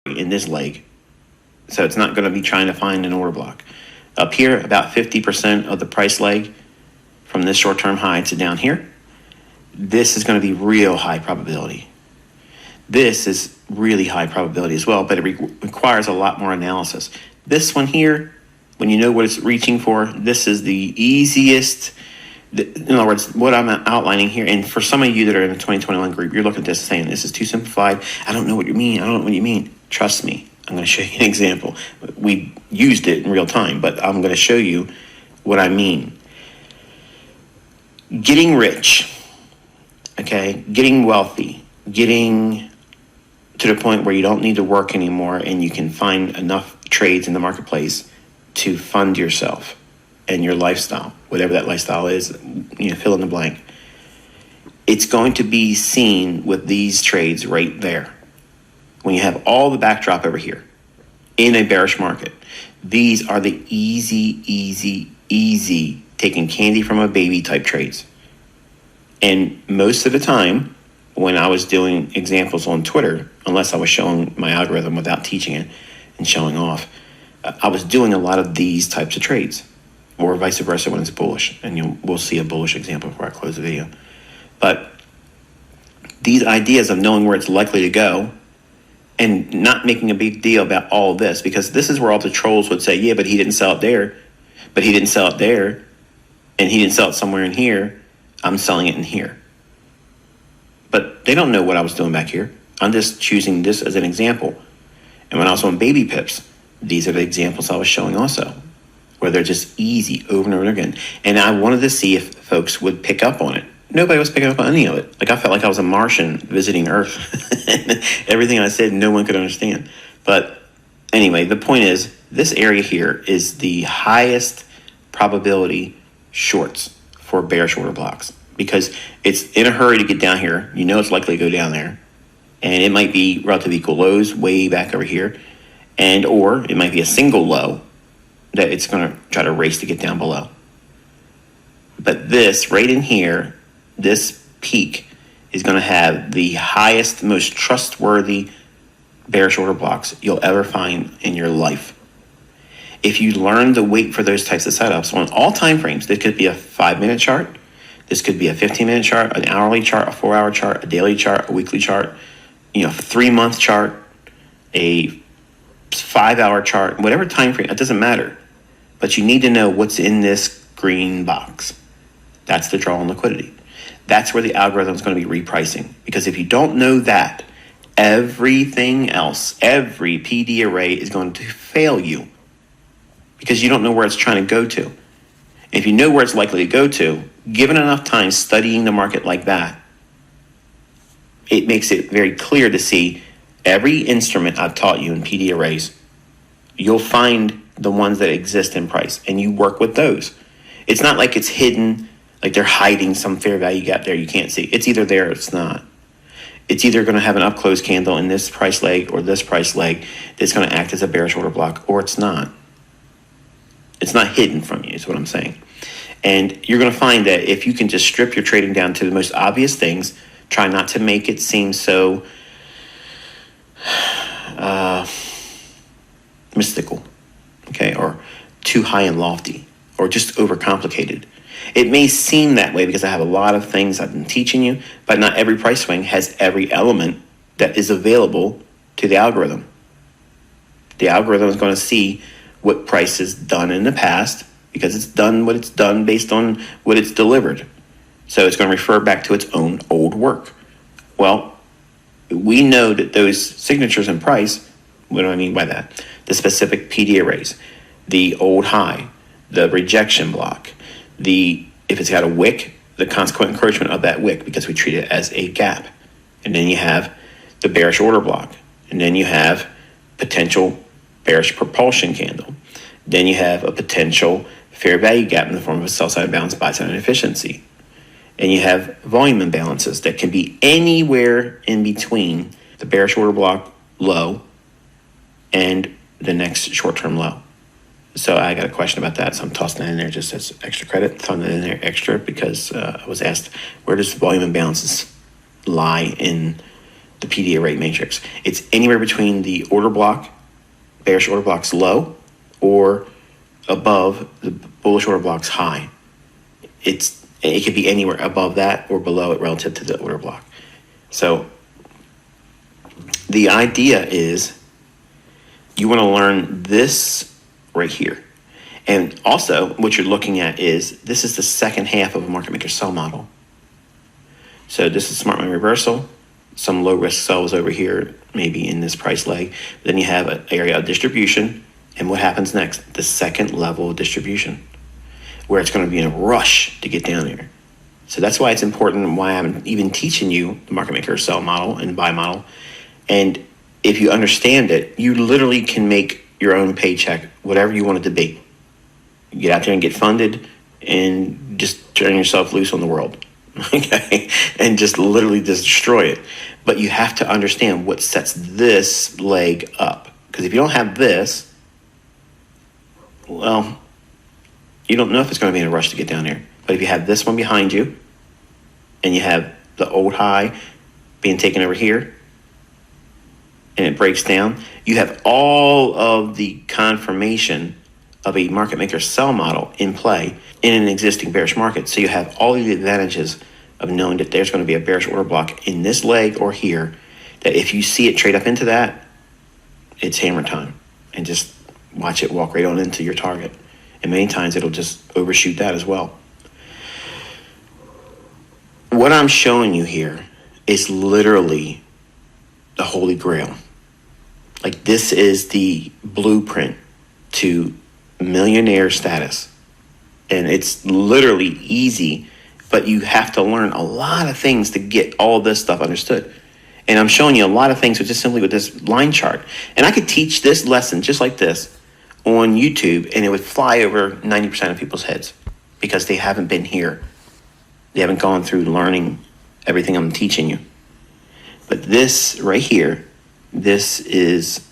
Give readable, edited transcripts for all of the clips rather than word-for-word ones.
in this leg. So it's not going to be trying to find an order block. Up here, about 50% of the price leg from this short-term high to down here. This is going to be real high probability. This is really high probability as well, but it requires a lot more analysis. This one here, when you know what it's reaching for, this is the easiest. In other words, what I'm outlining here, and for some of you that are in the 2021 group, you're looking at this saying, this is too simplified. I don't know what you mean. I don't know what you mean. Trust me. I'm going to show you an example. We used it in real time, but I'm going to show you what I mean. Getting rich, okay, getting wealthy, getting to the point where you don't need to work anymore and you can find enough trades in the marketplace to fund yourself and your lifestyle, whatever that lifestyle is, fill in the blank. It's going to be seen with these trades right there. When you have all the backdrop over here in a bearish market, these are the easy taking candy from a baby type trades. And most of the time, when I was doing examples on Twitter, unless I was showing my algorithm without teaching it and showing off, I was doing a lot of these types of trades, or vice versa when it's bullish. And we'll see a bullish example before I close the video. But these ideas of knowing where it's likely to go and not making a big deal about all this, because this is where all the trolls would say, yeah, but he didn't sell it there, but he didn't sell it there, and he didn't sell it somewhere in here. I'm selling it in here. But they don't know what I was doing back here. I'm just choosing this as an example. And when I was on baby pips, these are the examples I was showing also, where they're just easy over and over again. And I wanted to see if folks would pick up on it. Nobody was picking up on any of it. Like, I felt like I was a Martian visiting Earth. Everything I said, no one could understand. But anyway, the point is, this area here is the highest probability shorts for bearish order blocks, because it's in a hurry to get down here. You know it's likely to go down there. And it might be relatively equal lows way back over here. And or it might be a single low that it's going to try to race to get down below. But this right in here, this peak is going to have the highest, most trustworthy bearish order blocks you'll ever find in your life. If you learn to wait for those types of setups on all time frames, this could be a 5-minute chart, this could be a 15-minute chart, an hourly chart, a 4-hour chart, a daily chart, a weekly chart, 3-month chart, a 5-hour chart, whatever time frame, it doesn't matter. But you need to know what's in this green box. That's the draw on liquidity. That's where the algorithm is going to be repricing. Because if you don't know that, everything else, every PD array is going to fail you, because you don't know where it's trying to go to. If you know where it's likely to go to, given enough time studying the market like that, it makes it very clear to see every instrument I've taught you in PD arrays. You'll find the ones that exist in price, and you work with those. It's not like it's hidden, like they're hiding some fair value gap there you can't see. It's either there or it's not. It's either going to have an up close candle in this price leg or this price leg that's going to act as a bearish order block, or it's not. It's not hidden from you, is what I'm saying. And you're going to find that if you can just strip your trading down to the most obvious things, try not to make it seem so mystical, okay, or too high and lofty, or just overcomplicated. It may seem that way because I have a lot of things I've been teaching you, but not every price swing has every element that is available to the algorithm. The algorithm is going to see what price is done in the past, because it's done what it's done based on what it's delivered. So it's going to refer back to its own old work. Well, we know that those signatures in price, what do I mean by that? The specific PD arrays, the old high, the rejection block, if it's got a wick, the consequent encroachment of that wick, because we treat it as a gap. And then you have the bearish order block. And then you have potential bearish propulsion candle. Then you have a potential fair value gap in the form of a sell side imbalance, buy side inefficiency. And you have volume imbalances that can be anywhere in between the bearish order block low and the next short-term low. So I got a question about that, so I'm tossing that in there just as extra credit, throwing that in there extra because I was asked, where does volume imbalances lie in the PDA rate matrix. It's anywhere between the order block, bearish order block's low, or above the bullish order block's high. It could be anywhere above that or below it relative to the order block. So the idea is you want to learn this right here. And also what you're looking at is this is the second half of a market maker sell model. So this is smart money reversal, some low risk sells over here, maybe in this price leg. Then you have an area of distribution. And what happens next? The second level of distribution, where it's going to be in a rush to get down there. So that's why it's important, and why I'm even teaching you the market maker sell model and buy model. And if you understand it, you literally can make your own paycheck, whatever you want it to be. You get out there and get funded and just turn yourself loose on the world. Okay? And just literally destroy it. But you have to understand what sets this leg up. Because if you don't have this, well, you don't know if it's going to be in a rush to get down there. But if you have this one behind you, and you have the old high being taken over here, and it breaks down, you have all of the confirmation of a market maker sell model in play in an existing bearish market. So you have all of the advantages of knowing that there's going to be a bearish order block in this leg or here, that if you see it trade up into that, it's hammer time. And just watch it walk right on into your target. And many times it'll just overshoot that as well. What I'm showing you here is literally the Holy Grail. Like, this is the blueprint to millionaire status. And it's literally easy, but you have to learn a lot of things to get all this stuff understood. And I'm showing you a lot of things with just simply with this line chart. And I could teach this lesson just like this on YouTube, and it would fly over 90% of people's heads because they haven't been here. They haven't gone through learning everything I'm teaching you. But this right here, this is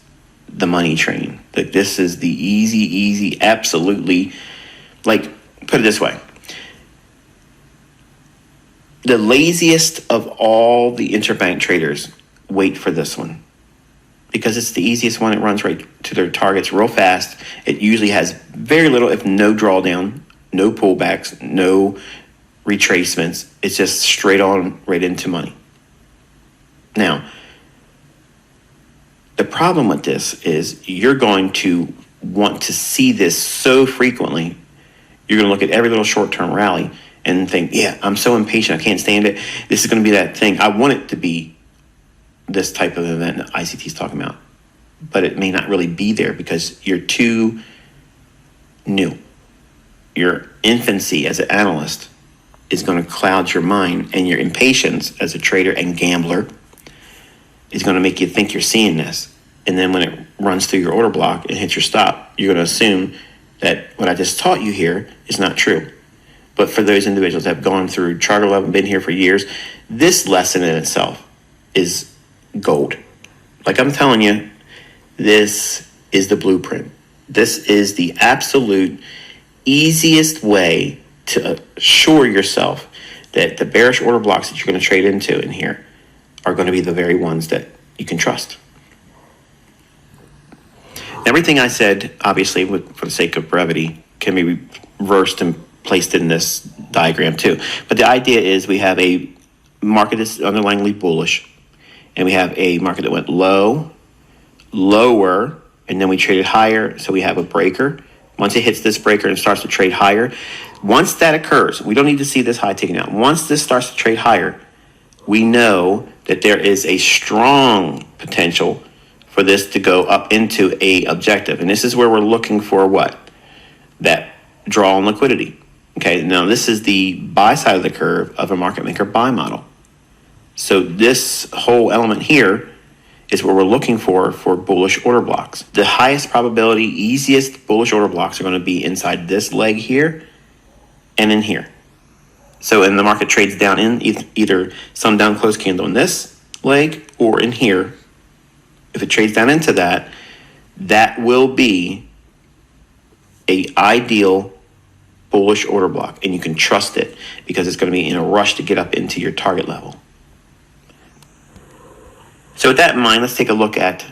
the money train. Like, this is the easy, absolutely, like, put it this way. The laziest of all the interbank traders wait for this one because it's the easiest one. It runs right to their targets real fast. It usually has very little, if no drawdown, no pullbacks, no retracements. It's just straight on right into money. Now, the problem with this is you're going to want to see this so frequently. You're going to look at every little short-term rally and think, yeah, I'm so impatient, I can't stand it. This is going to be that thing. I want it to be this type of event that ICT is talking about. But it may not really be there because you're too new. Your infancy as an analyst is going to cloud your mind, and your impatience as a trader and gambler is going to make you think you're seeing this. And then when it runs through your order block and hits your stop, you're going to assume that what I just taught you here is not true. But for those individuals that have gone through Charter 11, been here for years, this lesson in itself is gold. Like I'm telling you, this is the blueprint. This is the absolute easiest way to assure yourself that the bearish order blocks that you're going to trade into in here are going to be the very ones that you can trust. Everything I said, obviously, for the sake of brevity, can be reversed and placed in this diagram too. But the idea is we have a market that's underlyingly bullish, and we have a market that went low, lower, and then we traded higher. So we have a breaker. Once it hits this breaker and starts to trade higher, once that occurs, we don't need to see this high taken out. Once this starts to trade higher, we know that there is a strong potential for this to go up into a objective. And this is where we're looking for what? That draw on liquidity. Okay, now this is the buy side of the curve of a market maker buy model. So this whole element here is what we're looking for bullish order blocks. The highest probability, easiest bullish order blocks are going to be inside this leg here and in here. So in the market trades down in either some down close candle in this leg or in here. If it trades down into that, that will be a ideal bullish order block, and you can trust it because it's going to be in a rush to get up into your target level. So with that in mind, let's take a look at